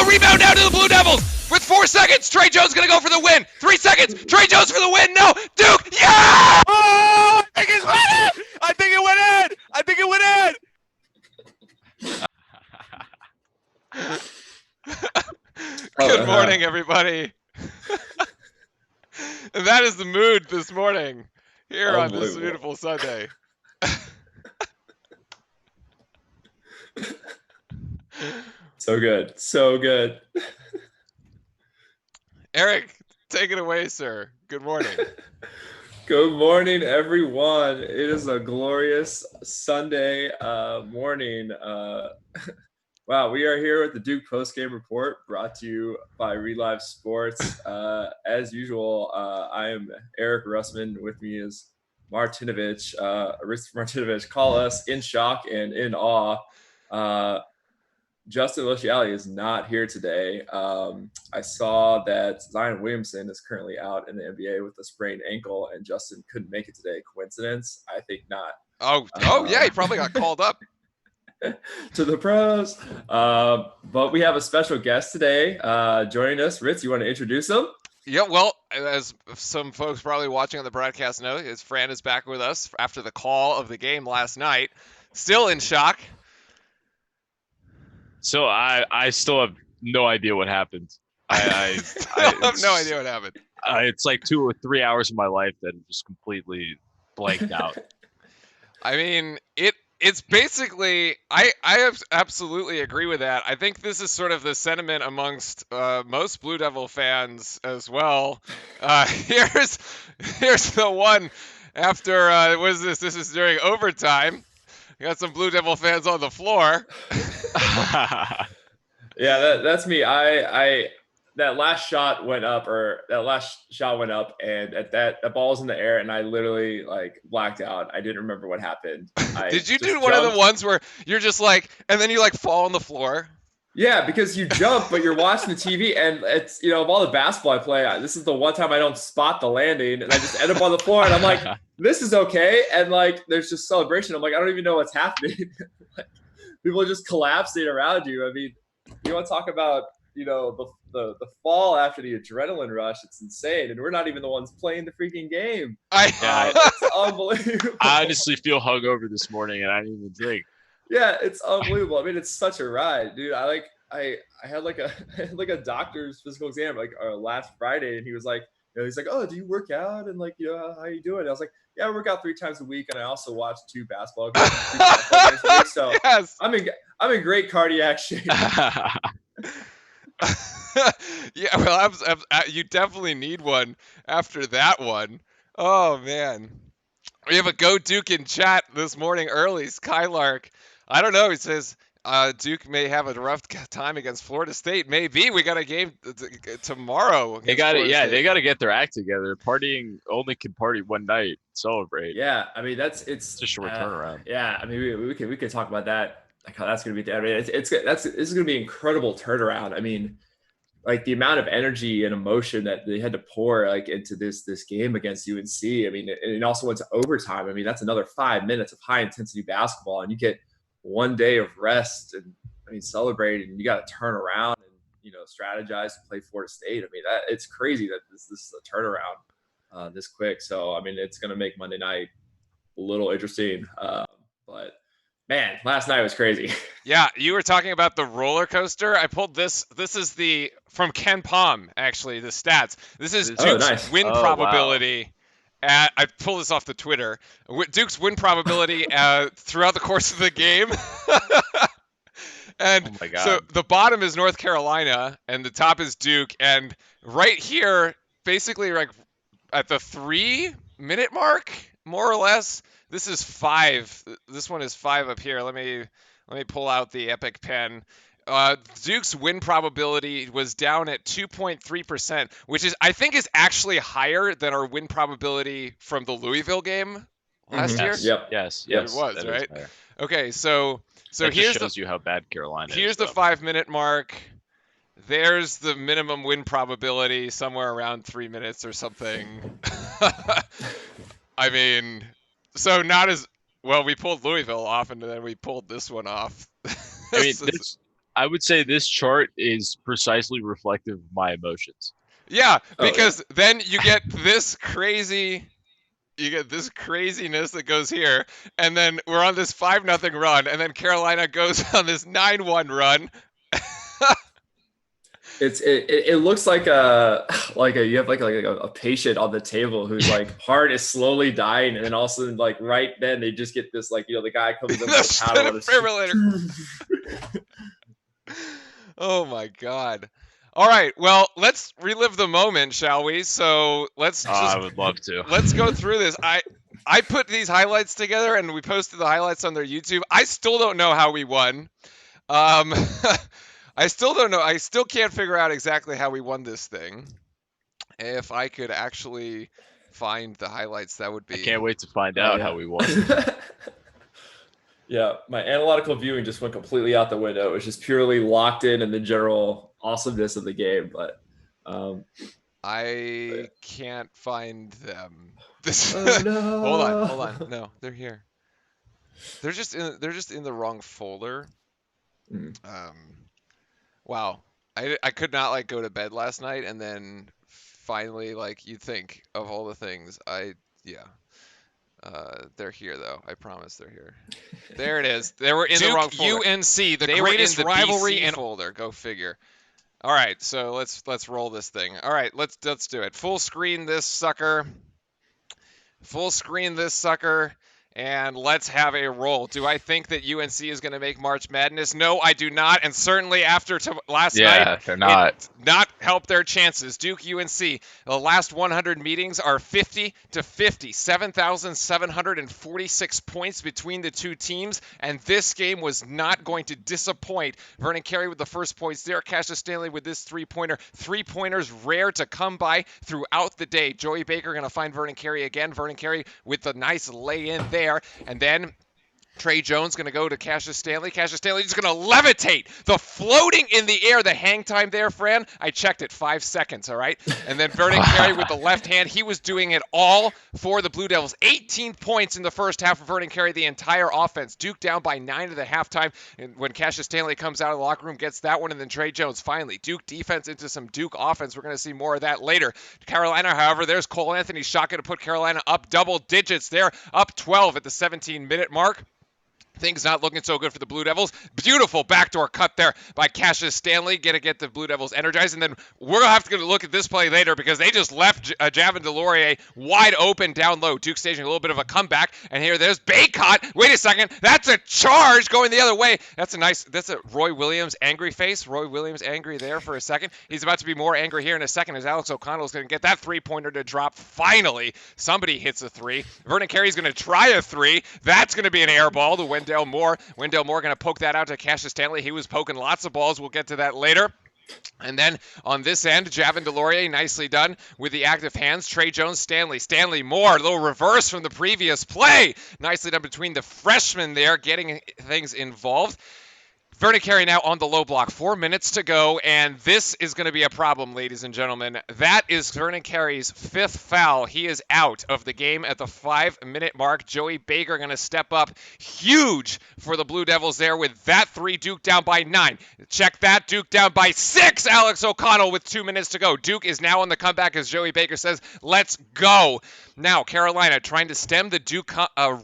rebound now to the Blue Devils. With 4 seconds, Trey Jones gonna go for the win. 3 seconds, Trey Jones for the win. No, Duke, yeah! Oh, I think it's winning! I think it went in! I think it went in! Good morning, everybody. And that is the mood this morning here on this beautiful Sunday. So good. So good. Eric, take it away, sir. Good morning. Good morning, everyone. It is a glorious Sunday morning. Wow, we are here with the Duke postgame report brought to you by Relive Sports. As usual, I am Eric Russman. With me is Martinovich. Martinovich, call us in shock and in awe. Justin Luciali is not here today. I saw that Zion Williamson is currently out in the NBA with a sprained ankle, and Justin couldn't make it today. Coincidence? I think not. Oh yeah, he probably got called up to the pros. But we have a special guest today joining us. Ritz, you want to introduce him? Yeah, well, as some folks probably watching on the broadcast know, his Fran is back with us after the call of the game last night. Still in shock. So I still have no idea what happened. I have no idea what happened. It's like 2 or 3 hours of my life that just completely blanked out. I mean, it's basically, I absolutely agree with that. I think this is sort of the sentiment amongst most Blue Devil fans as well. Here's the one after, what is this? This is during overtime. You got some Blue Devil fans on the floor. Yeah, that's me. That last shot went up, and at that ball was in the air, and I literally blacked out. I didn't remember what happened. Did you do one of the ones where you're just and then you fall on the floor? Yeah, because you jump, but you're watching the TV, and it's, of all the basketball I play, this is the one time I don't spot the landing, and I just end up on the floor, and I'm like, this is okay, and there's just celebration. I'm like, I don't even know what's happening. People are just collapsing around you. I mean, you want to talk about, the fall after the adrenaline rush? It's insane, and we're not even the ones playing the freaking game. It's unbelievable. I honestly feel hungover this morning, and I didn't even drink. Yeah, it's unbelievable. I mean, it's such a ride, dude. I had a doctor's physical exam last Friday, and he was like, he's like, oh, do you work out? And how you doing? I was like, yeah, I work out 3 times a week, and I also watch 2 basketball games a week. So yes. I'm in great cardiac shape. Yeah, well, you definitely need one after that one. Oh man, we have a Go Duke in chat this morning early. Skylark. I don't know. He says Duke may have a rough time against Florida State. Maybe we got a game tomorrow. They got it. Yeah, they got to get their act together. Partying only can party one night. Celebrate. Yeah, I mean it's a short turnaround. Yeah, I mean we could talk about that. How that's going to be. I mean this is going to be an incredible turnaround. I mean, the amount of energy and emotion that they had to pour into this game against UNC. I mean, it also went to overtime. I mean, that's another 5 minutes of high intensity basketball, and you get 1 day of rest and celebrate, and you got to turn around and strategize to play Florida State. I mean, it's crazy that this is a turnaround this quick. So I mean, it's going to make Monday night a little interesting. But man, last night was crazy. Yeah, you were talking about the roller coaster. I pulled this. This is from Ken Palm, actually, the stats. This is Duke's win probability. Wow. I pulled this off the Twitter. Duke's win probability throughout the course of the game. And so the bottom is North Carolina, and the top is Duke. And right here, basically, at the 3-minute mark, more or less, this is 5. This one is 5 up here. Let me pull out the Epic Pen. Duke's win probability was down at 2.3%, which I think is actually higher than our win probability from the Louisville game last year. Yep. Yes. It was, right? Okay, so that just shows you how bad Carolina is. Here's the 5-minute mark. There's the minimum win probability, somewhere around 3 minutes or something. I mean, so not as well. We pulled Louisville off, and then we pulled this one off. I mean, I would say this chart is precisely reflective of my emotions. Yeah, Oh, yeah. because then you get this craziness that goes here, and then we're on this 5-0 run, and then Carolina goes on this 9-1 run. It looks like a you have like a patient on the table whose like heart is slowly dying, and then all of a sudden like right then they just get this like the guy comes in with a paddle and Defibrillator. Oh my god. All right, well, let's relive the moment, shall we? So let's I just would love to. let's go through this. I put these highlights together and we posted the highlights on their YouTube. I still don't know how we won. I still don't know. I still can't figure out exactly how we won this thing. If I could actually find the highlights, that would I be. can't wait to find out how we won. Yeah, my analytical viewing just went completely out the window. It was just purely locked in the general awesomeness of the game. But I can't find them. This. oh, no. Hold on. No, they're here. They're just in the wrong folder. Mm. Wow. I could not like go to bed last night and then finally like you'd think of all the things they're here though. I promise they're here. There it is. They were in the wrong folder. UNC, the They greatest were in the rivalry BC and folder. Go figure. All right, so let's roll this thing. All right, let's do it. Full screen this sucker. Full screen this sucker. And let's have a roll. Do I think that UNC is going to make March Madness? No, I do not. And certainly after last night, Yeah, they're not. it not help their chances. Duke UNC, the last 100 meetings are 50 to 50, 7,746 points between the two teams. And this game was not going to disappoint. Vernon Carey with the first points there. Cassius Stanley with this three-pointer. Three-pointers rare to come by throughout the day. Joey Baker going to find Vernon Carey again. Vernon Carey with the nice lay-in there. And then Trey Jones going to go to Cassius Stanley. Cassius Stanley just going to levitate. The floating in the air, the hang time there, Fran, I checked it, 5 seconds, all right? And then Vernon Carey with the left hand, he was doing it all for the Blue Devils. 18 points in the first half of Vernon Carey, the entire offense. Duke down by 9 at the halftime. And when Cassius Stanley comes out of the locker room, gets that one, and then Trey Jones finally. Duke defense into some Duke offense. We're going to see more of that later. Carolina, however, there's Cole Anthony's shot going to put Carolina up double digits there, up 12 at the 17-minute mark. Things not looking so good for the Blue Devils. Beautiful backdoor cut there by Cassius Stanley. Going to get the Blue Devils energized. And then we're going to have to look at this play later because they just left Javin DeLaurier wide open down low. Duke staging a little bit of a comeback. And here there's Baycott. Wait a second. That's a charge going the other way. That's a Roy Williams angry face. Roy Williams angry there for a second. He's about to be more angry here in a second as Alex O'Connell is going to get that three-pointer to drop. Finally, somebody hits a three. Vernon Carey's going to try a three. That's going to be an air ball to Wendell Moore. Wendell Moore going to poke that out to Cassius Stanley. He was poking lots of balls. We'll get to that later. And then on this end, Javin DeLaurier, nicely done with the active hands. Trey Jones, Stanley Moore, a little reverse from the previous play. Nicely done between the freshmen there, getting things involved. Vernon Carey now on the low block. 4 minutes to go, and this is going to be a problem, ladies and gentlemen. That is Vernon Carey's 5th foul. He is out of the game at the 5-minute mark. Joey Baker going to step up. Huge for the Blue Devils there with that three. Duke down by 9. Check that. Duke down by 6. Alex O'Connell with 2 minutes to go. Duke is now on the comeback as Joey Baker says, let's go. Now, Carolina trying to stem the Duke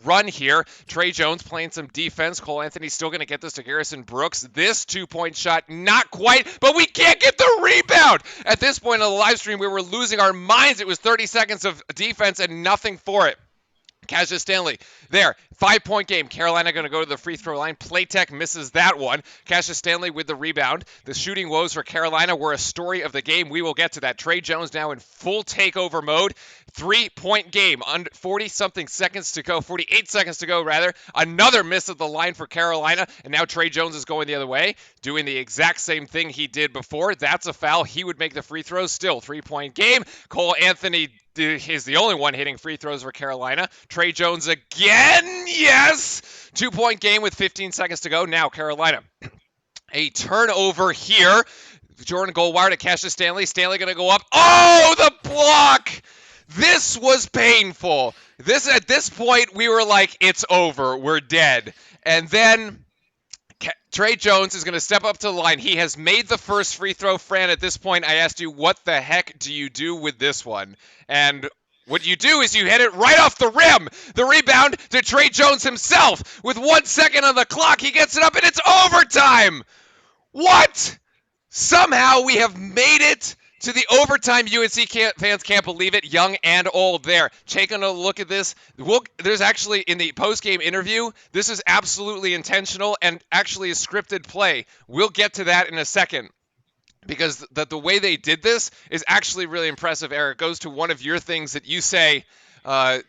run here. Trey Jones playing some defense. Cole Anthony still going to get this to Garrison Brooks. This 2-point shot, not quite, but we can't get the rebound. At this point on the live stream, we were losing our minds. It was 30 seconds of defense and nothing for it. Cassius Stanley there, 5-point game. Carolina going to go to the free throw line. Playtech misses that one. Cassius Stanley with the rebound. The shooting woes for Carolina were a story of the game. We will get to that. Trey Jones now in full takeover mode. 3-point game. 40-something seconds to go. 48 seconds to go, rather. Another miss at the line for Carolina. And now Trey Jones is going the other way, doing the exact same thing he did before. That's a foul. He would make the free throws. Still 3-point game. Cole Anthony is the only one hitting free throws for Carolina. Trey Jones again. Yes. 2-point game with 15 seconds to go. Now Carolina. A turnover here. Jordan Goldwire to Cassius Stanley. Stanley going to go up. Oh, the block. This was painful. At this point, we were like, it's over. We're dead. And then Trey Jones is going to step up to the line. He has made the first free throw. Fran, at this point, I asked you, what the heck do you do with this one? And what you do is you hit it right off the rim. The rebound to Trey Jones himself. With 1 second on the clock, he gets it up, and it's overtime. What? Somehow we have made it to the overtime. UNC fans can't believe it, young and old there. Taking a look at this, there's actually, in the post-game interview, this is absolutely intentional and actually a scripted play. We'll get to that in a second, because the way they did this is actually really impressive. Eric, goes to one of your things that you say,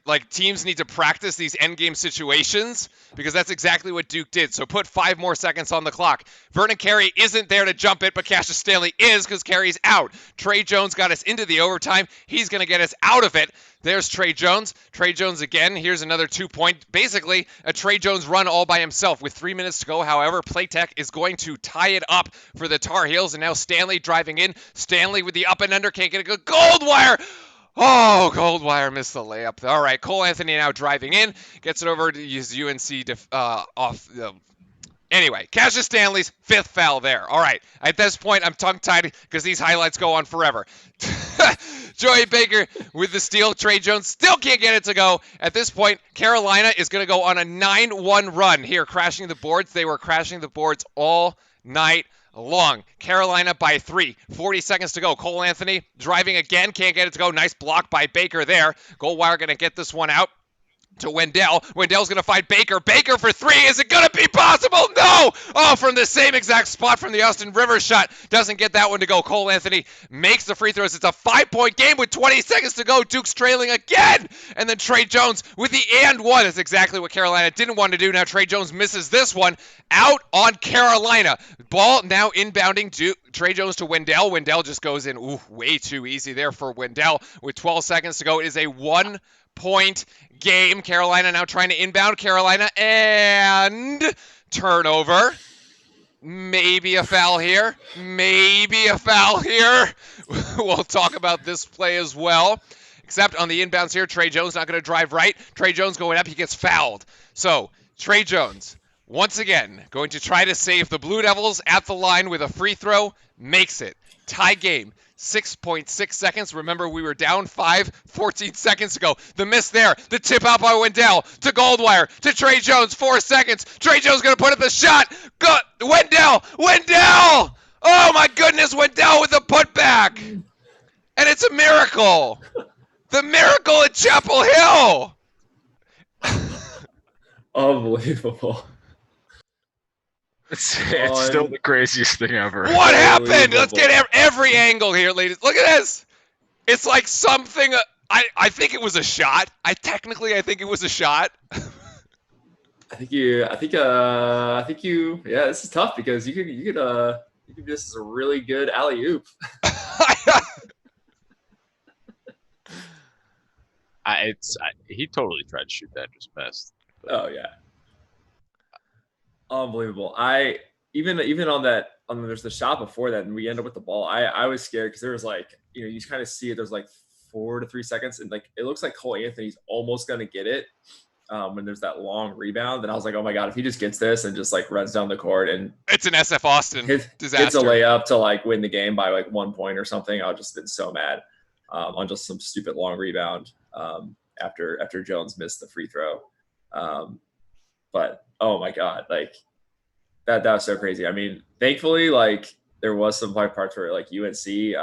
like teams need to practice these end game situations, because that's exactly what Duke did. So put 5 more seconds on the clock. Vernon Carey isn't there to jump it, but Cassius Stanley is, because Carey's out. Trey Jones got us into the overtime. He's going to get us out of it. There's Trey Jones. Trey Jones again. Here's another 2-point. Basically, a Trey Jones run all by himself with 3 minutes to go. However, Playtech is going to tie it up for the Tar Heels. And now Stanley driving in. Stanley with the up and under. Can't get a good Goldwire. Oh, Goldwire missed the layup. All right, Cole Anthony now driving in. Gets it over to his UNC off. Anyway, Cassius Stanley's 5th foul there. All right, at this point, I'm tongue-tied because these highlights go on forever. Joey Baker with the steal. Trey Jones still can't get it to go. At this point, Carolina is going to go on a 9-1 run here, crashing the boards. They were crashing the boards all night long. Carolina by 3. 40 seconds to go. Cole Anthony driving again. Can't get it to go. Nice block by Baker there. Goldwire going to get this one out to Wendell. Wendell's going to find Baker. Baker for 3. Is it going to be possible? No! Oh, from the same exact spot from the Austin Rivers shot. Doesn't get that one to go. Cole Anthony makes the free throws. It's a 5-point game with 20 seconds to go. Duke's trailing again. And then Trey Jones with the and one. That's exactly what Carolina didn't want to do. Now Trey Jones misses this one. Out on Carolina. Ball now inbounding Duke. Trey Jones to Wendell. Wendell just goes in. Ooh, way too easy there for Wendell. With 12 seconds to go, it is a 1-point game. Carolina now trying to inbound. Carolina and turnover. Maybe a foul here. Maybe a foul here. We'll talk about this play as well. Except on the inbounds here, Trey Jones not going to drive right. Trey Jones going up. He gets fouled. So Trey Jones, once again, going to try to save the Blue Devils at the line with a free throw. Makes it. Tie game. 6.6 seconds. Remember, we were down 5, 14 seconds ago. The miss there. The tip out by Wendell to Goldwire to Trey Jones. 4 seconds. Trey Jones going to put up the shot. Go, Wendell. Wendell. Oh, my goodness. Wendell with the putback. And it's a miracle. The miracle at Chapel Hill. Unbelievable. It's still the craziest thing ever. What happened? Let's get every angle here, ladies. Look at this. It's like something. I think it was a shot. I think it was a shot. I think you. Yeah, this is tough because you could this is a really good alley oop. He totally tried to shoot that, just missed. Oh yeah. Unbelievable. Even on there's the shot before that and we end up with the ball. I was scared because there was like, you kind of see it. There's like 4 to 3 seconds and like it looks like Cole Anthony's almost gonna get it when there's that long rebound. And I was like, oh my god, if he just gets this and just like runs down the court and it's an SF Austin disaster. It's a layup to like win the game by like 1 point or something. I would just been so mad on just some stupid long rebound after Jones missed the free throw. But oh my god, like that was so crazy. I mean, thankfully, like there was some parts where like UNC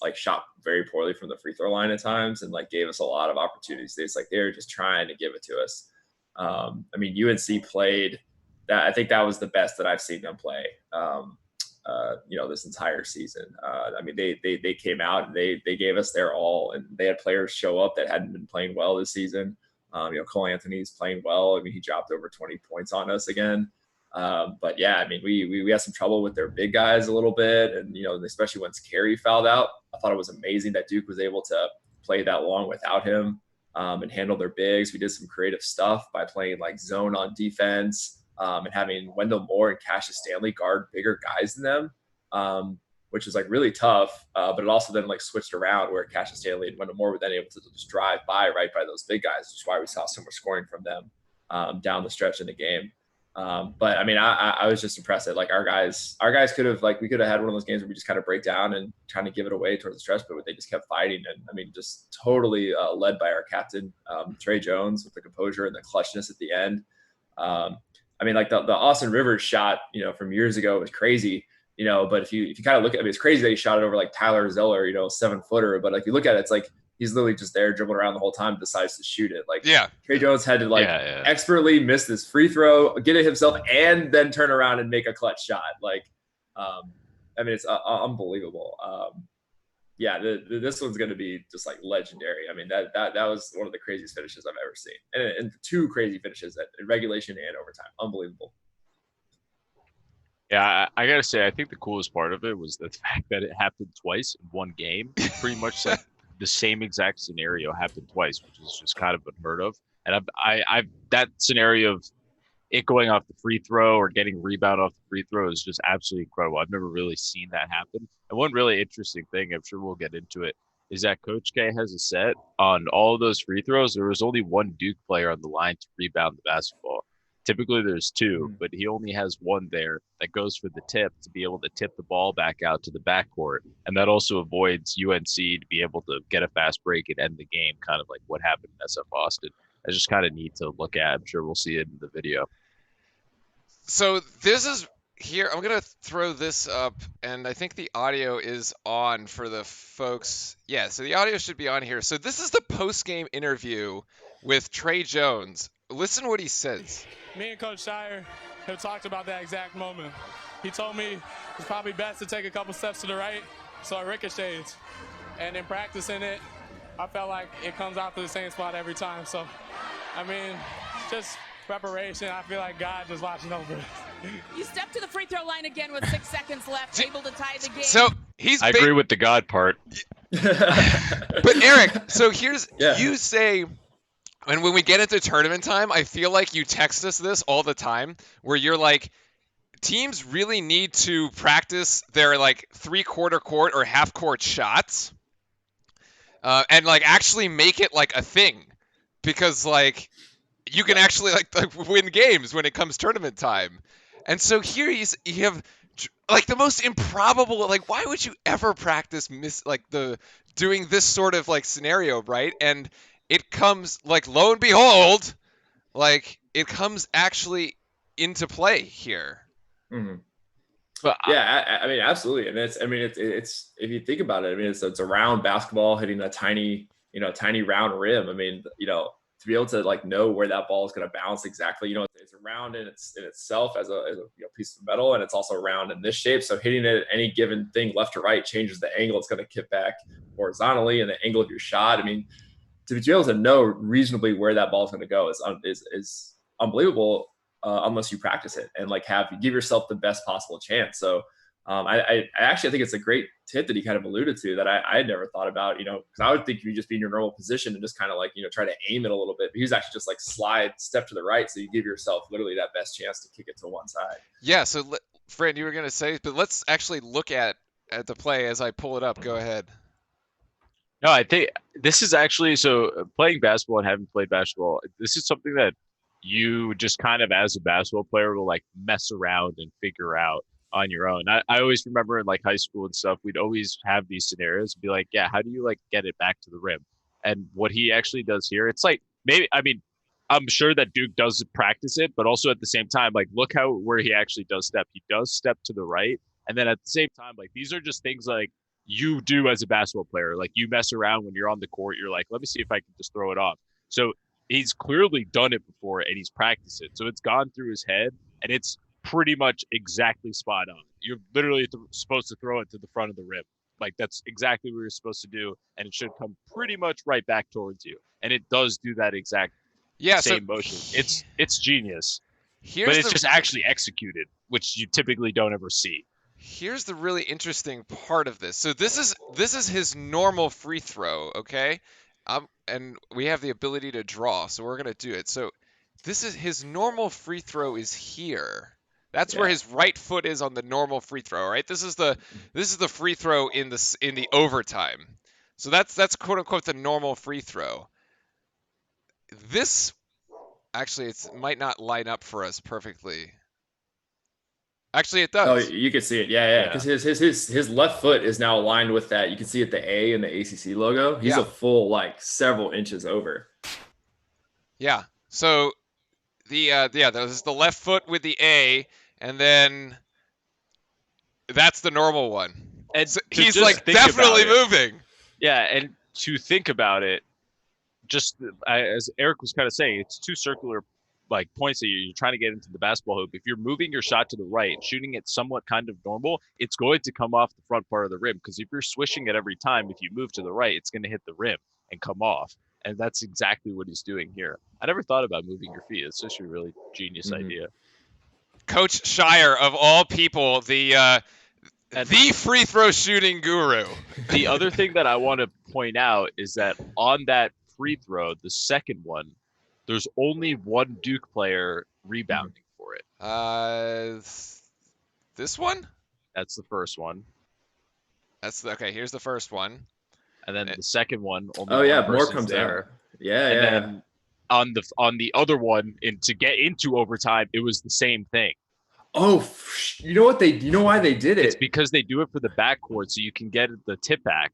like shot very poorly from the free throw line at times and like gave us a lot of opportunities. It's like they were just trying to give it to us. I mean, UNC played that. I think that was the best that I've seen them play. This entire season. I mean, they came out and they gave us their all, and they had players show up that hadn't been playing well this season. Cole Anthony's playing well. I mean, he dropped over 20 points on us again. But yeah, I mean, we had some trouble with their big guys a little bit. And, especially once Carey fouled out, I thought it was amazing that Duke was able to play that long without him and handle their bigs. We did some creative stuff by playing like zone on defense and having Wendell Moore and Cassius Stanley guard bigger guys than them, which is like really tough. But it also then like switched around where Cassius Stanley and Wendell Moore were then able to just drive by right by those big guys, which is why we saw so much scoring from them down the stretch in the game. But I mean, I was just impressed that like our guys could have like we could have had one of those games where we just kind of break down and trying to give it away towards the stretch, but they just kept fighting. And I mean, just totally led by our captain Trey Jones with the composure and the clutchness at the end. I mean, like the Austin Rivers shot, from years ago was crazy, but if you kind of look at it, it's crazy that he shot it over like Tyler Zeller, 7-footer. But like you look at it, it's like he's literally just there dribbling around the whole time, decides to shoot it. Like Trey Jones had to like expertly miss this free throw, get it himself, and then turn around and make a clutch shot. Like, I mean, it's unbelievable. This one's going to be just like legendary. I mean, that was one of the craziest finishes I've ever seen, and two crazy finishes in regulation and overtime. Unbelievable. Yeah, I gotta say, I think the coolest part of it was the fact that it happened twice in one game. Pretty much like the same exact scenario happened twice, which is just kind of unheard of. And I've that scenario of it going off the free throw or getting rebound off the free throw is just absolutely incredible. I've never really seen that happen. And one really interesting thing, I'm sure we'll get into it, is that Coach K has a set on all of those free throws. There was only one Duke player on the line to rebound the basketball. Typically there's two, but he only has one there that goes for the tip to be able to tip the ball back out to the backcourt. And that also avoids UNC to be able to get a fast break and end the game, kind of like what happened in SF Austin. That's just kind of neat to look at. I'm sure we'll see it in the video. So this is here. I'm going to throw this up, and I think the audio is on for the folks. Yeah, so the audio should be on here. So this is the post-game interview with Trey Jones. Listen what he says. Me and Coach Shire have talked about that exact moment. He told me it's probably best to take a couple steps to the right, so it ricochets. And in practicing it, I felt like it comes out to the same spot every time. So, I mean, just preparation. I feel like God just watching over it. You stepped to the free throw line again with 6 seconds left, able to tie the game. So I agree with the God part. But Eric, so here's you say. And when we get into tournament time, I feel like you text us this all the time where you're like, teams really need to practice their like 3/4 court or half court shots and like actually make it like a thing because like you can actually like win games when it comes tournament time. And so here you have like the most improbable, like why would you ever practice doing this sort of like scenario, right? And it comes like lo and behold, like it comes actually into play here. Mm-hmm. But I mean, absolutely, and it's if you think about it, I mean, it's a round basketball hitting a tiny round rim. I mean, to be able to like know where that ball is going to bounce exactly, it's round in itself as a piece of metal, and it's also round in this shape. So hitting it at any given thing left to right changes the angle it's going to kick back horizontally and the angle of your shot. I mean, to be able to know reasonably where that ball is going to go is unbelievable unless you practice it and like give yourself the best possible chance. So I actually think it's a great tip that he kind of alluded to that I had never thought about, because I would think you just be in your normal position and just kind of like, try to aim it a little bit. But he's actually just like step to the right. So you give yourself literally that best chance to kick it to one side. Yeah. So Fran, you were going to say, but let's actually look at the play as I pull it up. Go ahead. No, I think this is actually, so playing basketball and having played basketball, this is something that you just kind of as a basketball player will like mess around and figure out on your own. I always remember in like high school and stuff, we'd always have these scenarios and be like, yeah, how do you like get it back to the rim? And what he actually does here, it's like maybe, I mean, I'm sure that Duke does practice it, but also at the same time, like look where he actually does step. He does step to the right. And then at the same time, like these are just things like you do as a basketball player. Like you mess around when you're on the court, you're like, let me see if I can just throw it off. So he's clearly done it before and he's practiced it. So it's gone through his head and it's pretty much exactly spot on. You're literally supposed to throw it to the front of the rim. Like that's exactly what you're supposed to do. And it should come pretty much right back towards you. And it does do that exact same motion. It's genius. But it's just actually executed, which you typically don't ever see. Here's the really interesting part of this. So this is his normal free throw, okay? And we have the ability to draw, so we're gonna do it. So this is his normal free throw is here. That's where his right foot is on the normal free throw, right? This is the free throw in the overtime. So that's quote unquote the normal free throw. This Actually, it might not line up for us perfectly. Actually, it Oh, does. you can see it. Yeah. Because his left foot is now aligned with that. You can see it, the A in the ACC logo. He's Yeah. a full like several inches over. Yeah. So there's the left foot with the A, and then that's the normal one. And So to he's just like think about definitely it, moving. yeah, and to think about it, just as Eric was kind of saying, it's two circular like points that you're trying to get into the basketball hoop. If you're moving your shot to the right, shooting it somewhat kind of normal, it's going to come off the front part of the rim, because if you're swishing it every time, if you move to the right, it's going to hit the rim and come off. And that's exactly what he's doing here. I never thought about moving your feet. It's just a really genius idea. Coach Shire, of all people, the free throw shooting guru. The other thing that I want to point out is that on that free throw, the second one, there's only one Duke player rebounding for it. This one? That's the first one. Okay. Here's the first one. And then the second one, only Oh one yeah, more person's comes there. out. Yeah, And yeah. then on the other one, to get into overtime, it was the same thing. Oh, you know why they did it? It's because they do it for the backcourt, so you can get the tip back.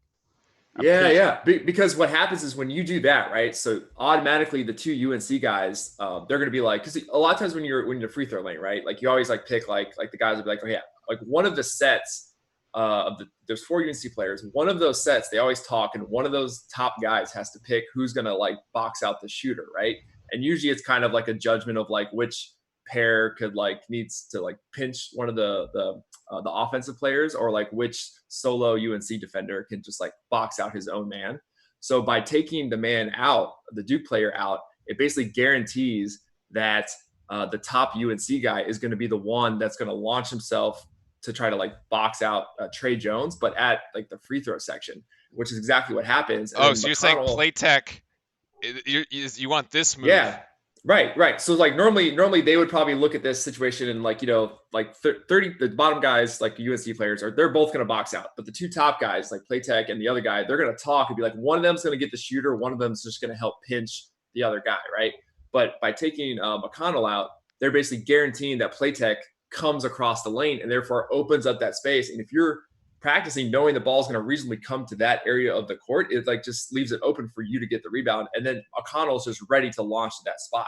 Yeah. Because what happens is when you do that, right? So automatically the two UNC guys, they're gonna be like, because a lot of times when you're in the free throw lane, right? Like you always like pick like the guys will be like, oh yeah, like one of the sets there's 4 UNC players. One of those sets they always talk, and one of those top guys has to pick who's gonna like box out the shooter, right? And usually it's kind of like a judgment of like which pair could like needs to like pinch one of the offensive players, or like which solo UNC defender can just like box out his own man. So by taking the man out, the Duke player out, it basically guarantees that the top UNC guy is going to be the one that's going to launch himself to try to like box out Trey Jones, but at like the free throw section, which is exactly what happens. And so you're saying Playtech, you want this move? Yeah. Right. So like normally they would probably look at this situation and like, like 30, the bottom guys, like UNC players they're both going to box out, but the two top guys like Playtech and the other guy, they're going to talk and be like, one of them's going to get the shooter. One of them's just going to help pinch the other guy. Right. But by taking McConnell out, they're basically guaranteeing that Playtech comes across the lane and therefore opens up that space. And if you're practicing knowing the ball is going to reasonably come to that area of the court, it like just leaves it open for you to get the rebound, and then O'Connell's just ready to launch to that spot.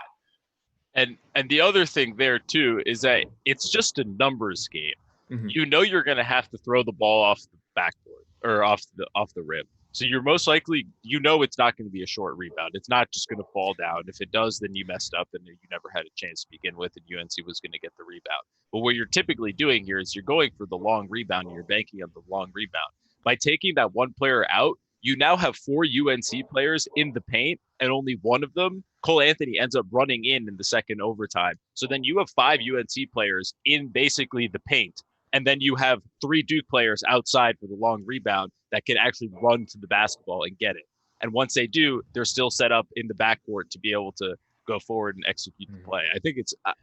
And the other thing there too is that it's just a numbers game. Mm-hmm. You know you're going to have to throw the ball off the backboard or off the rim. So you're most likely, it's not going to be a short rebound. It's not just going to fall down. If it does, then you messed up and you never had a chance to begin with, and UNC was going to get the rebound. But what you're typically doing here is you're going for the long rebound, and you're banking on the long rebound. By taking that one player out, you now have 4 UNC players in the paint, and only one of them, Cole Anthony, ends up running in the second overtime. So then you have 5 UNC players in basically the paint. And then you have 3 Duke players outside for the long rebound that can actually run to the basketball and get it. And once they do, they're still set up in the backcourt to be able to go forward and execute the play. I think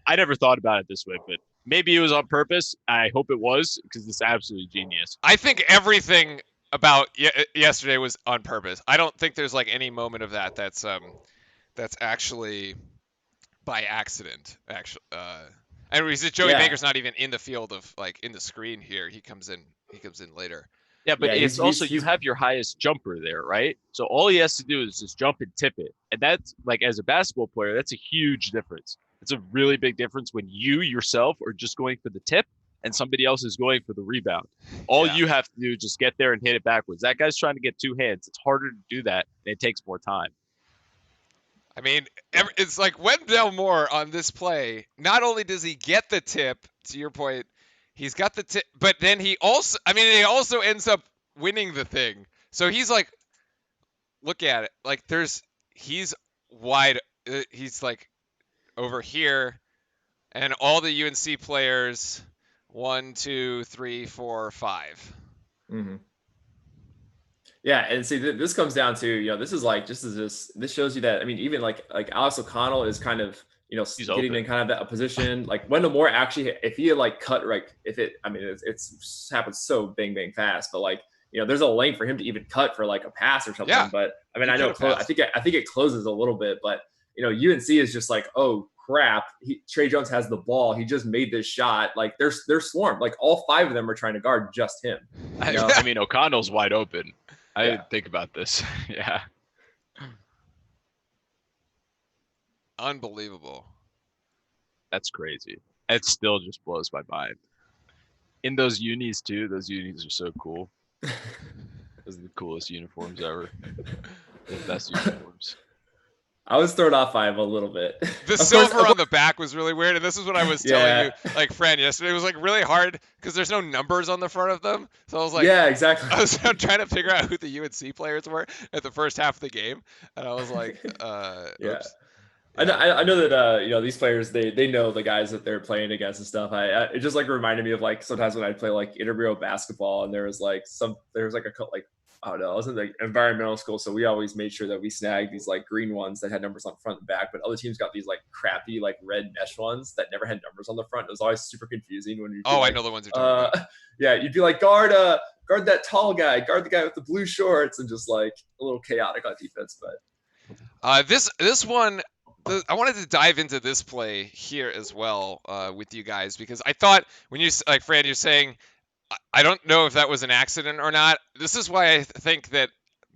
I never thought about it this way, but maybe it was on purpose. I hope it was, because it's absolutely genius. I think everything about yesterday was on purpose. I don't think there's like any moment of that's actually by accident. Actually, and Joey Baker's not even in the field of like in the screen here. He comes in later. Yeah, but it's also you have your highest jumper there, right? So all he has to do is just jump and tip it. And that's like, as a basketball player, that's a huge difference. It's a really big difference when you yourself are just going for the tip and somebody else is going for the rebound. All you have to do is just get there and hit it backwards. That guy's trying to get 2 hands. It's harder to do that, and it takes more time. I mean, it's like Wendell Moore on this play. Not only does he get the tip, to your point, he's got the tip, but then he also ends up winning the thing. So he's like, look at it. Like he's wide. He's like over here, and all the UNC players, 1, 2, 3, 4, 5. Mm-hmm. Yeah, and see, this comes down to, this is like this shows you that, I mean, even like Alex O'Connell is kind of, he's getting open in kind of that position. Like Wendell Moore actually, if he had like cut, like it's happened so bang fast, but like, there's a lane for him to even cut for like a pass or something. Yeah, but I mean, I know I think it closes a little bit, but UNC is just like, oh crap, Trey Jones has the ball. He just made this shot. Like they're swarmed. Like all 5 of them are trying to guard just him. I mean, O'Connell's wide open. I Yeah. didn't think about this. Yeah. Unbelievable. That's crazy. It still just blows my mind. In those unis too, those unis are so cool. Those are the coolest uniforms ever. The best uniforms. I was thrown off by him a little bit. The silver on the back was really weird, and this is what I was telling you, like Fran yesterday. It was like really hard because there's no numbers on the front of them. So I was like, yeah, exactly. I was trying to figure out who the UNC players were at the first half of the game, and I was like, yeah. oops. I know that these players they know the guys that they're playing against and stuff. It just like reminded me of like sometimes when I play like intramural basketball and there was like a I don't know, I was in like environmental school, so we always made sure that we snagged these like green ones that had numbers on front and back, but other teams got these like crappy like red mesh ones that never had numbers on the front. It was always super confusing when you. I know the ones you're talking about. Yeah, you'd be like guard that tall guy, guard the guy with the blue shorts, and just like a little chaotic on defense. But this one. I wanted to dive into this play here as well with you guys because I thought when you like Fran, you're saying I don't know if that was an accident or not. This is why I think that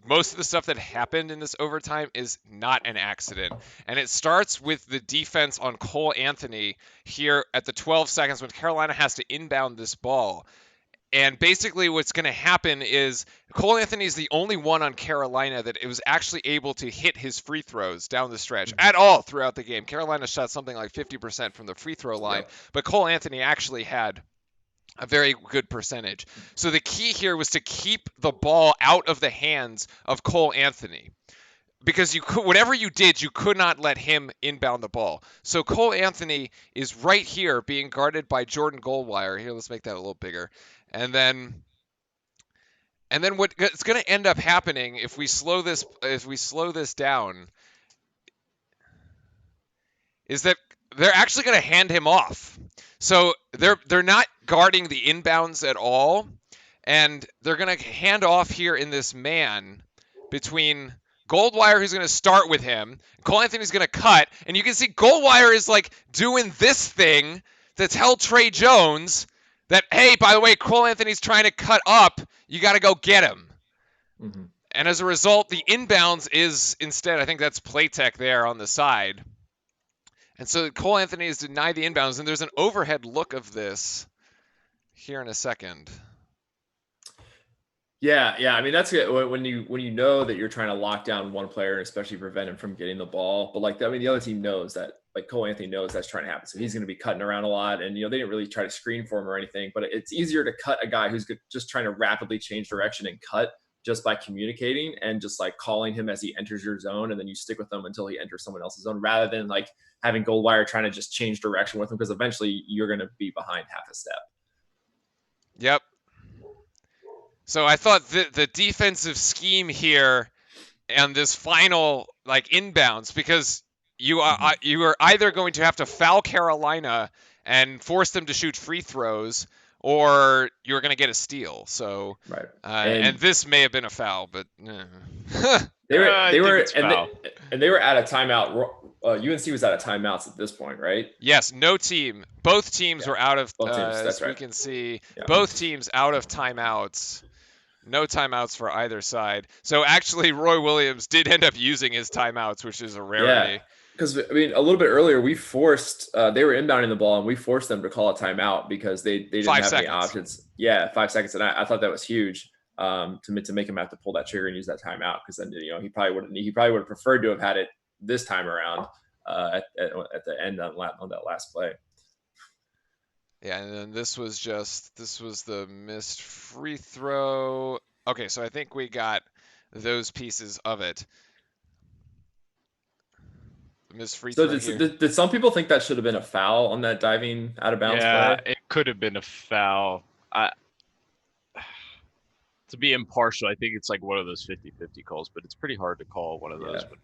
most of the stuff that happened in this overtime is not an accident. And it starts with the defense on Cole Anthony here at the 12 seconds when Carolina has to inbound this ball. And basically what's going to happen is Cole Anthony is the only one on Carolina that was actually able to hit his free throws down the stretch at all throughout the game. Carolina shot something like 50% from the free throw line, but Cole Anthony actually had a very good percentage. So the key here was to keep the ball out of the hands of Cole Anthony. Because whatever you did, you could not let him inbound the ball. So Cole Anthony is right here being guarded by Jordan Goldwire. Here, let's make that a little bigger. And then what's going to end up happening if we slow this down is that they're actually going to hand him off. So they're not guarding the inbounds at all, and they're going to hand off here in this man between Goldwire, who's going to start with him. Cole Anthony's going to cut, and you can see Goldwire is like doing this thing to tell Trey Jones that, hey, by the way, Cole Anthony's trying to cut up. You got to go get him. mm-hmm. And as a result, the inbounds is instead, I think that's Playtech there on the side. And so Cole Anthony is denied the inbounds, and there's an overhead look of this here in a second. Yeah. I mean, that's good when you know that you're trying to lock down one player and especially prevent him from getting the ball. But like, I mean, the other team knows that, like Cole Anthony knows that's trying to happen, so he's going to be cutting around a lot. And they didn't really try to screen for him or anything, but it's easier to cut a guy who's just trying to rapidly change direction and cut just by communicating and just like calling him as he enters your zone, and then you stick with him until he enters someone else's zone, rather than like having Goldwire trying to just change direction with him, because eventually you're going to be behind half a step. Yep. So I thought the defensive scheme here and this final like inbounds, because you are either going to have to foul Carolina and force them to shoot free throws, or you're going to get a steal. So right. And this may have been a foul, but they were at a timeout. UNC was out of timeouts at this point, right? Yes, both teams were out of that's right. We can see both teams out of timeouts. No timeouts for either side. So actually, Roy Williams did end up using his timeouts, which is a rarity. Yeah, because I mean, a little bit earlier, we forced they were inbounding the ball, and we forced them to call a timeout because they didn't have any options. Yeah, 5 seconds, and I thought that was huge to make him have to pull that trigger and use that timeout, because then he probably would have preferred to have had it this time around at the end on that last play. Yeah, and then this was the missed free throw. Okay, so I think we got those pieces of it. The missed free throw. So did some people think that should have been a foul on that diving out of bounds play? It could have been a foul. To be impartial, I think it's like one of those 50-50 calls, but it's pretty hard to call one of those when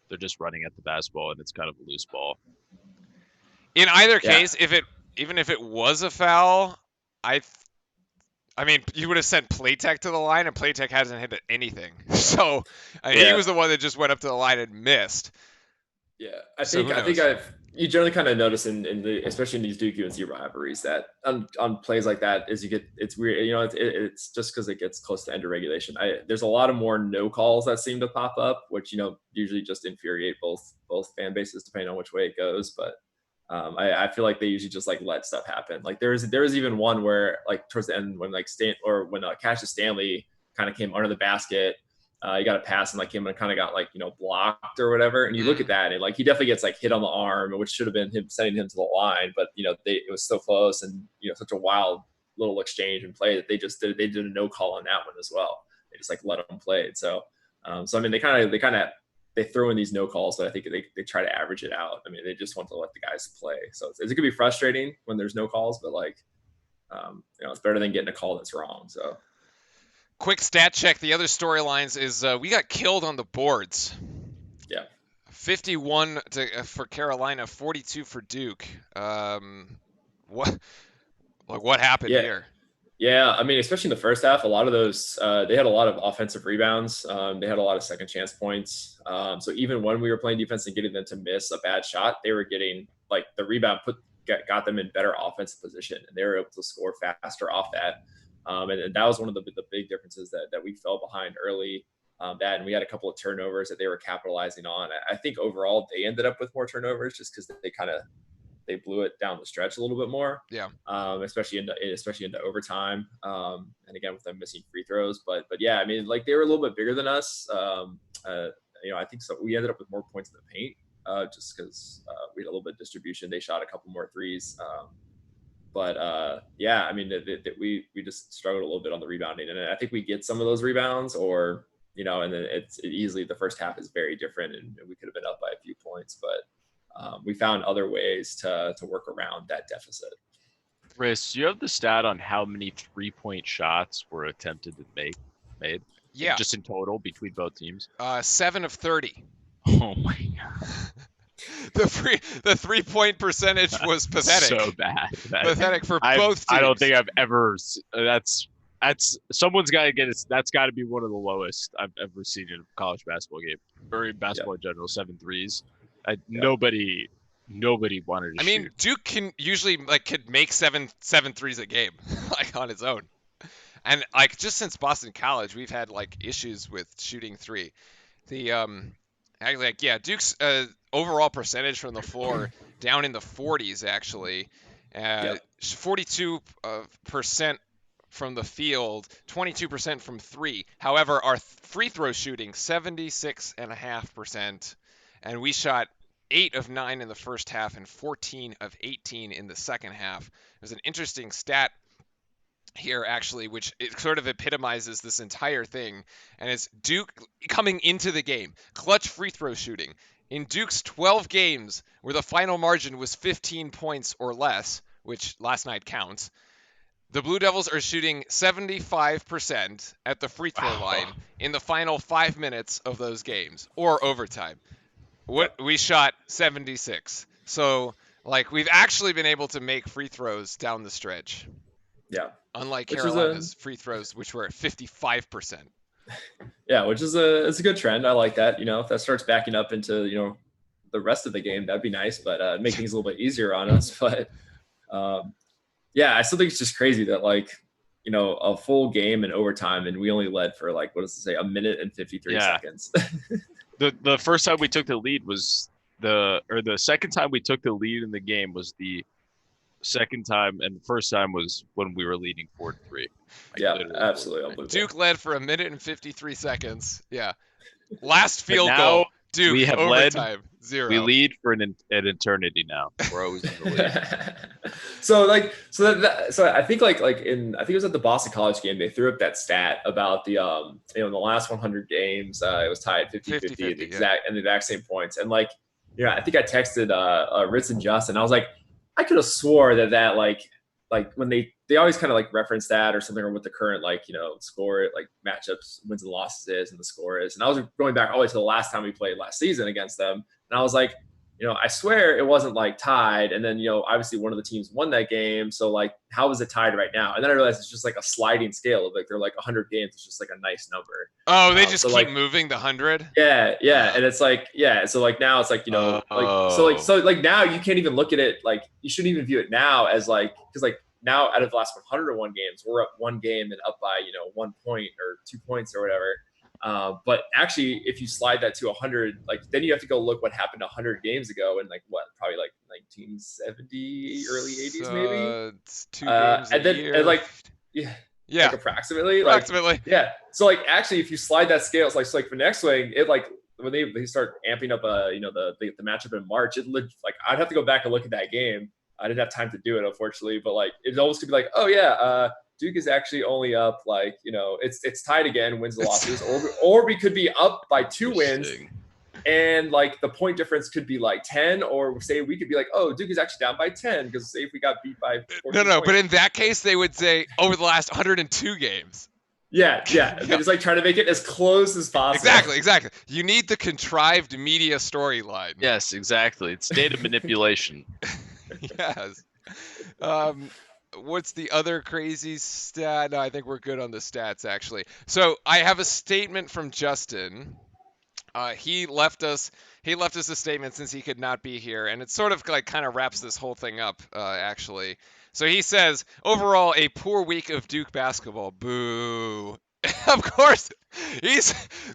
they're just running at the basketball and it's kind of a loose ball. In either case, even if it was a foul, I mean, you would have sent Playtech to the line, and Playtech hasn't hit anything. So he was the one that just went up to the line and missed. Yeah, So who I think knows? you generally kind of notice in the especially in these Duke UNC rivalries that on plays like that is you get it's weird, you know, it's just because it gets close to end of regulation. There's a lot of more no calls that seem to pop up, which you know usually just infuriate both fan bases depending on which way it goes. But I feel like they usually just like let stuff happen. Like there was even one where like towards the end when like when Cassius Stanley kind of came under the basket. He got a pass and like him and kind of got like, you know, blocked or whatever. And you look at that and like he definitely gets like hit on the arm, which should have been him sending him to the line. But, you know, it was so close and, you know, such a wild little exchange and play that they did a no call on that one as well. They just like let them play it. So, I mean, they throw in these no calls, but I think they try to average it out. I mean, they just want to let the guys play. So it could be frustrating when there's no calls, but like, you know, it's better than getting a call that's wrong. So. Quick stat check. The other storylines is we got killed on the boards. Yeah. 51 for Carolina, 42 for Duke. What happened here? Yeah, I mean, especially in the first half, a lot of those they had a lot of offensive rebounds. They had a lot of second chance points. So even when we were playing defense and getting them to miss a bad shot, they were getting like the rebound got them in better offensive position, and they were able to score faster off that. And that was one of the big differences that we fell behind early. That and we had a couple of turnovers that they were capitalizing on. I think overall they ended up with more turnovers just because they blew it down the stretch a little bit more. Yeah. Especially into overtime. And again with them missing free throws. But yeah, I mean, like they were a little bit bigger than us. You know, I think so. We ended up with more points in the paint just because we had a little bit of distribution. They shot a couple more threes. Yeah, I mean, we just struggled a little bit on the rebounding, and I think we get some of those rebounds, or you know, and then easily the first half is very different, and we could have been up by a few points, but we found other ways to work around that deficit. Chris, do you have the stat on how many 3-point shots were attempted to made? Yeah. Just in total between both teams? 7 of 30. Oh my god. The 3-point percentage was pathetic. So bad. Pathetic for both teams. I don't think I've ever. That's someone's got to get it. That's got to be one of the lowest I've ever seen in a college basketball game, or in basketball in general. 7 threes. Nobody wanted to. I mean, Duke can usually could make seven threes a game, like on its own. And like just since Boston College, we've had like issues with shooting three. Duke's overall percentage from the floor down in the 40s actually. 42% from the field, 22% from three. However, our free throw shooting 76.5%, and we shot 8 of 9 in the first half and 14 of 18 in the second half. There's an interesting stat here actually, which it sort of epitomizes this entire thing, and it's Duke coming into the game, clutch free throw shooting. In Duke's 12 games where the final margin was 15 points or less, which last night counts, the Blue Devils are shooting 75% at the free throw line in the final 5 minutes of those games, or overtime. We shot 76. So, like, we've actually been able to make free throws down the stretch. Yeah. Unlike Carolina's free throws, which were at 55%. Yeah, which is it's a good trend. I like that. You know, if that starts backing up into, you know, the rest of the game, that'd be nice, but make things a little bit easier on us. But yeah, I still think it's just crazy that like, you know, a full game in overtime and we only led for like, what does it say, 1 minute and 53 seconds. The first time we took the lead was the second time we took the lead in the game was the second time, and the first time was when we were leading 4-3. Yeah, absolutely. Duke led for 1 minute and 53 seconds. Yeah. Last field goal. Duke we have overtime, led 0. We lead for an eternity now. We're always in the lead. So I think I think it was at the Boston College game, they threw up that stat about the in the last 100 games it was tied 50-50 in the exact same points. And like, I think I texted Ritz and Justin. I was like, I could have swore that like when they always kind of like reference that or something, or what the current score like matchups, wins and losses is and the score is. And I was going back all the way to the last time we played last season against them, and I was like, I swear it wasn't like tied. And then, obviously one of the teams won that game. So like, how is it tied right now? And then I realized it's just like a sliding scale of like, they're like 100 games. It's just like a nice number. Oh, they just So keep like, moving the 100. yeah. And it's like, yeah. So like now it's like, so like now you can't even look at it. Like you shouldn't even view it now as like, cause like now out of the last 101 games, we're up one game and up by, 1 point or 2 points or whatever. But actually, if you slide that to 100, like then you have to go look what happened 100 games ago in like probably like 1970, early 80s maybe. It's 2 games and a then year. and like Yeah, like approximately. approximately. So like actually, if you slide that scale, it's like for next swing, it like when they start amping up the matchup in March, it looked like I'd have to go back and look at that game. I didn't have time to do it, unfortunately, but like it almost could be like, oh yeah, Duke is actually only up like it's tied again, wins and losses, or we could be up by 2 wins, and like the point difference could be like 10, or say we could be like, oh, Duke is actually down by 10 because say if we got beat by 14 No, points. but in that case they would say over the last 102 games. Yeah. They just like try to make it as close as possible. Exactly. You need the contrived media storyline. Yes, exactly. It's data manipulation. Yes. What's the other crazy stat? No, I think we're good on the stats actually. So I have a statement from Justin. He left us a statement since he could not be here, and it sort of like kind of wraps this whole thing up actually. So he says, overall, a poor week of Duke basketball. Boo. Of course,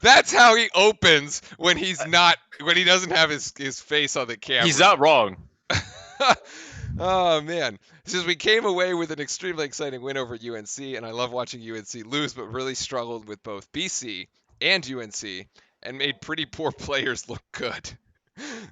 that's how he opens when he doesn't have his face on the camera. He's not wrong. Oh man. He says we came away with an extremely exciting win over UNC, and I love watching UNC lose, but really struggled with both BC and UNC and made pretty poor players look good.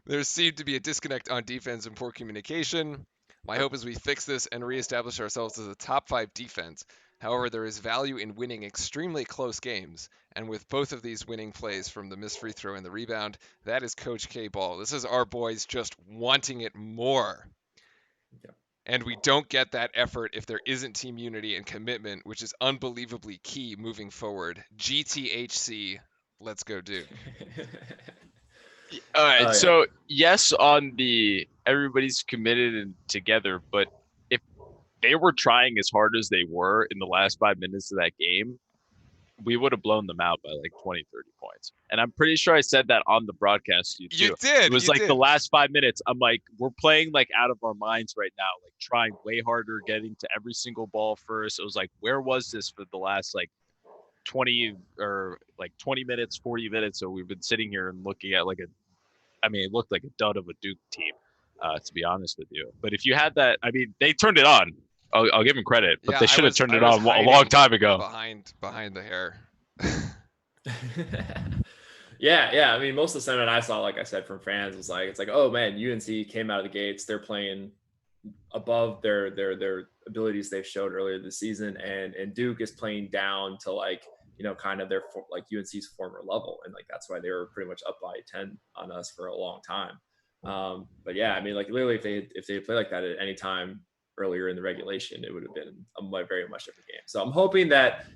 There seemed to be a disconnect on defense and poor communication. My hope is we fix this and reestablish ourselves as a top 5 defense. However, there is value in winning extremely close games, and with both of these winning plays from the missed free throw and the rebound, that is Coach K ball. This is our boys just wanting it more. Yeah. And we don't get that effort if there isn't team unity and commitment, which is unbelievably key moving forward. GTHC, let's go Duke. All right, so yes on the everybody's committed and together, but if they were trying as hard as they were in the last 5 minutes of that game, we would have blown them out by like 20, 30 points. And I'm pretty sure I said that on the broadcast to you too. You did. It was like the last 5 minutes. I'm like, we're playing like out of our minds right now, like trying way harder, getting to every single ball first. It was like, where was this for the last like 20 minutes, 40 minutes? So we've been sitting here and looking at like it looked like a dud of a Duke team, to be honest with you. But if you had that, they turned it on. I'll give them credit, but they should have turned it on a long time ago. Behind the hair. Yeah. Most of the sentiment I saw, like I said, from fans was like, it's like, oh man, UNC came out of the gates. They're playing above their abilities they've showed earlier this season, and Duke is playing down to like kind of their like UNC's former level, and like that's why they were pretty much up by 10 on us for a long time. But yeah, like literally, if they played like that at any time earlier in the regulation, it would have been a very much different game. So I'm hoping that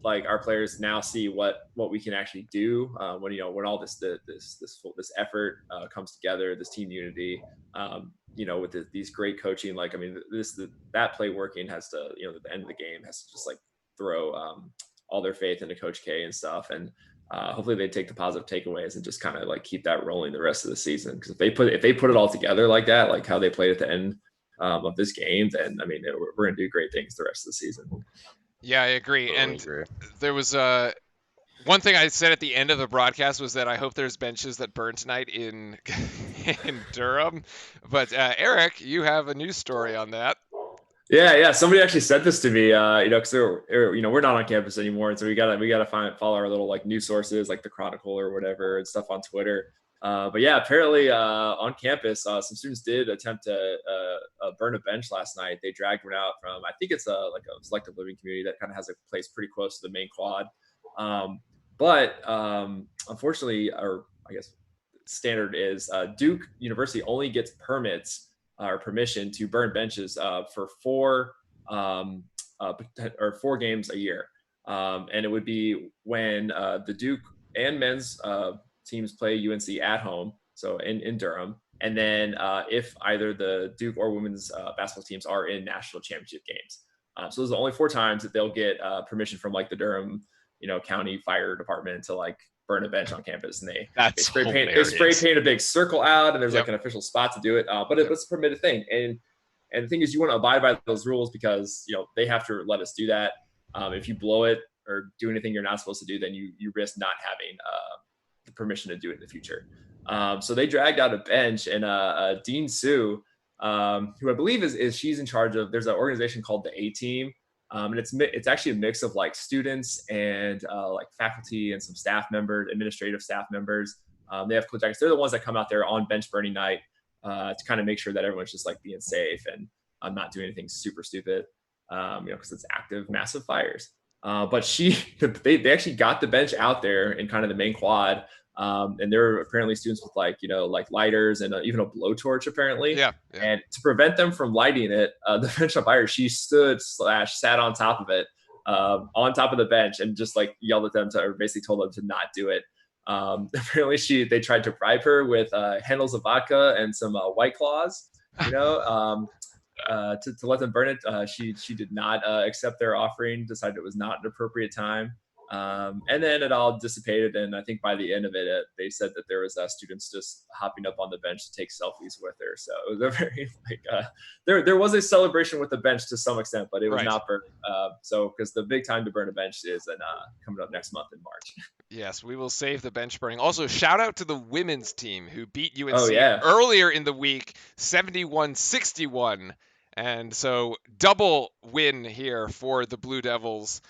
like our players now see what we can actually do when all this effort comes together, this team unity, with these great coaching. Like that play working has to at the end of the game has to just like throw all their faith into Coach K and stuff, and hopefully they take the positive takeaways and just kind of like keep that rolling the rest of the season. Because if they put it all together like that, like how they played at the end of this game, then we're gonna do great things the rest of the season. Yeah, I agree. Totally and agree. There was one thing I said at the end of the broadcast was that I hope there's benches that burn tonight in Durham. But Eric, you have a news story on that. Yeah. Somebody actually said this to me, because we're not on campus anymore, and so we gotta follow our little like news sources, like the Chronicle or whatever, and stuff on Twitter. But yeah, apparently on campus, some students did attempt to burn a bench last night. They dragged one out from, I think it's like a selective living community that kind of has a place pretty close to the main quad. But unfortunately, or I guess standard is Duke University only gets permits or permission to burn benches for 4 games a year. And it would be when the Duke and men's teams play UNC at home, so in Durham, and then if either the Duke or women's basketball teams are in national championship games. So those are the only 4 times that they'll get permission from like the Durham, county fire department to like burn a bench on campus, and they spray paint a big circle out, and there's like an official spot to do it. But it's a permitted thing, and the thing is, you want to abide by those rules because they have to let us do that. If you blow it or do anything you're not supposed to do, then you risk not having the permission to do it in the future. So they dragged out a bench, and Dean Sue, who I believe is she's in charge of. There's an organization called the A Team, and it's actually a mix of like students and like faculty and some staff members, administrative staff members. They have cool jackets. They're the ones that come out there on bench burning night to kind of make sure that everyone's just like being safe and not doing anything super stupid, because it's active, massive fires. But they actually got the bench out there in kind of the main quad. And there were apparently students with like lighters and even a blowtorch apparently. Yeah. And to prevent them from lighting it, the bench on fire, she sat on top of it, on top of the bench, and just like yelled at them or basically told them to not do it. Apparently they tried to bribe her with handles of vodka and some White Claws, to let them burn it. She did not accept their offering, decided it was not an appropriate time. And then it all dissipated, and I think by the end of it, they said that there was students just hopping up on the bench to take selfies with her. So it was a very there was a celebration with the bench to some extent, but it was not burned. So because the big time to burn a bench is coming up next month in March. Yes, we will save the bench burning. Also, shout out to the women's team who beat UNC earlier in the week, 71-61. And so double win here for the Blue Devils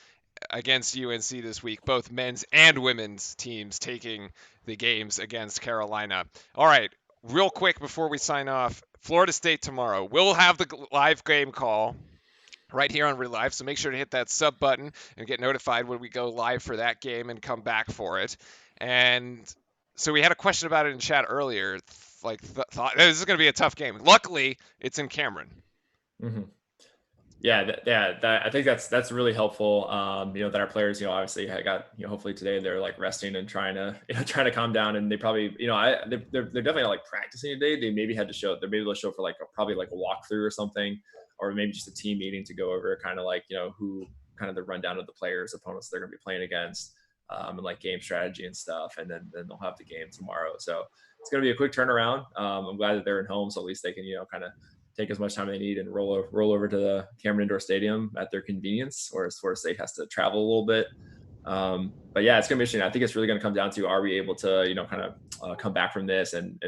against UNC this week, both men's and women's teams taking the games against Carolina. All right, real quick before we sign off, Florida State tomorrow. We'll have the live game call right here on Relive, so make sure to hit that sub button and get notified when we go live for that game and come back for it. And so we had a question about it in chat earlier, thought this is going to be a tough game. Luckily, it's in Cameron. Mm-hmm. I think that's really helpful. That our players, obviously got, hopefully today they're like resting and trying to calm down, and they probably, they're definitely not like practicing today. They maybe had to show, they'll show for probably a walkthrough or something, or maybe just a team meeting to go over kind of who kind of the rundown of the players, opponents they're going to be playing against, and like game strategy and stuff. And then they'll have the game tomorrow. So it's going to be a quick turnaround. I'm glad that they're at home, so at least they can, kind of take as much time they need and roll over to the Cameron Indoor Stadium at their convenience, whereas Florida State has to travel a little bit. But yeah, it's going to be interesting. I think it's really going to come down to, are we able to, come back from this? And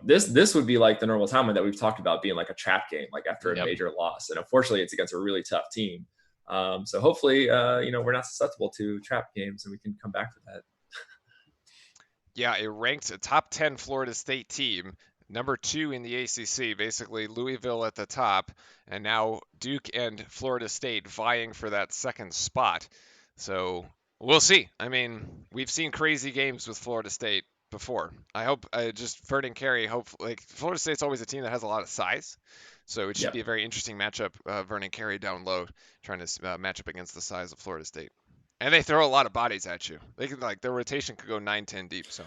this would be like the normal time that we've talked about being like a trap game, like after a major loss. And unfortunately, it's against a really tough team. So hopefully, we're not susceptible to trap games and we can come back for that. Yeah, a top 10 Florida State team. Number 2 in the ACC, basically Louisville at the top, and now Duke and Florida State vying for that second spot. So we'll see. I mean, we've seen crazy games with Florida State before. I hope Vernon Carey, Florida State's always a team that has a lot of size. So it should be a very interesting matchup. Vernon Carey down low, trying to match up against the size of Florida State. And they throw a lot of bodies at you. They can their rotation could go 9-10 deep. So.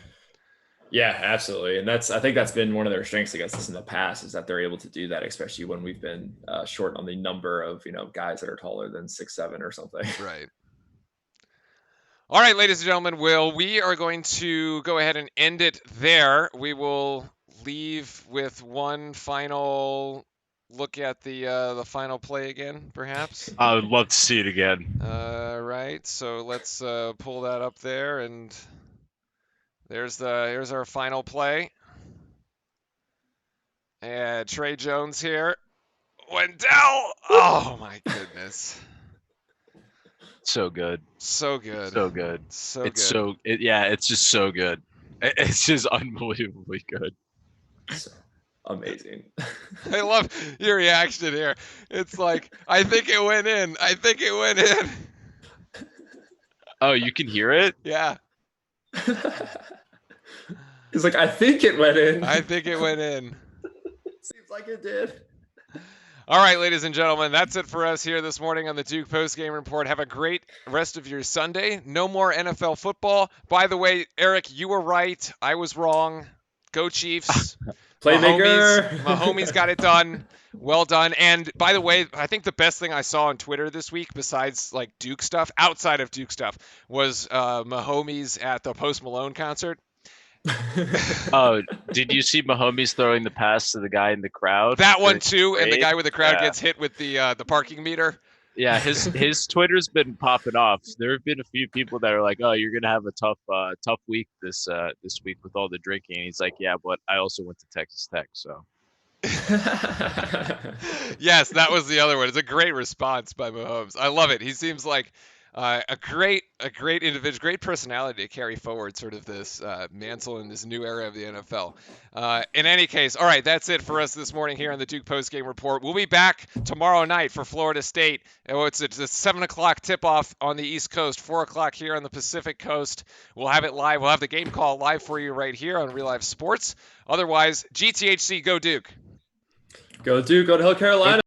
Yeah, absolutely. And I think that's been one of their strengths against us in the past, is that they're able to do that, especially when we've been short on the number of, guys that are taller than 6'7" or something. Right. All right, ladies and gentlemen, we are going to go ahead and end it there. We will leave with one final look at the final play again, perhaps. I would love to see it again. Right. So let's pull that up there, and here's our final play. And Trey Jones here. Wendell! Oh my goodness. So good. So good. So good. So it's good. It's just so good. It's just unbelievably good. So amazing. I love your reaction here. It's like, I think it went in. I think it went in. Oh, you can hear it? Yeah. He's like, I think it went in. I think it went in. Seems like it did. All right, ladies and gentlemen, that's it for us here this morning on the Duke Post Game Report. Have a great rest of your Sunday. No more NFL football. By the way, Eric, you were right. I was wrong. Go Chiefs. Playmaker. My homies got it done. Well done. And by the way, I think the best thing I saw on Twitter this week, besides like Duke stuff, outside of Duke stuff, was my homies at the Post Malone concert. Oh, did you see Mahomes throwing the pass to the guy in the crowd? That one too, and the Parade? guy with the crowd Yeah. gets hit with the parking meter. Yeah, his Twitter's been popping off. There have been a few people that are like, "Oh, you're gonna have a tough week this week with all the drinking." And he's like, "Yeah, but I also went to Texas Tech, so." Yes, that was the other one. It's a great response by Mahomes. I love it. He seems like a great individual, great personality to carry forward sort of this mantle in this new era of the NFL. In any case, all right, that's it for us this morning here on the Duke Post Game Report. We'll be back tomorrow night for Florida State. It's a 7:00 tip-off on the East Coast, 4:00 here on the Pacific Coast. We'll have it live. We'll have the game call live for you right here on Relive Sports. Otherwise, GTHC, go Duke. Go Duke, go to Hill Carolina.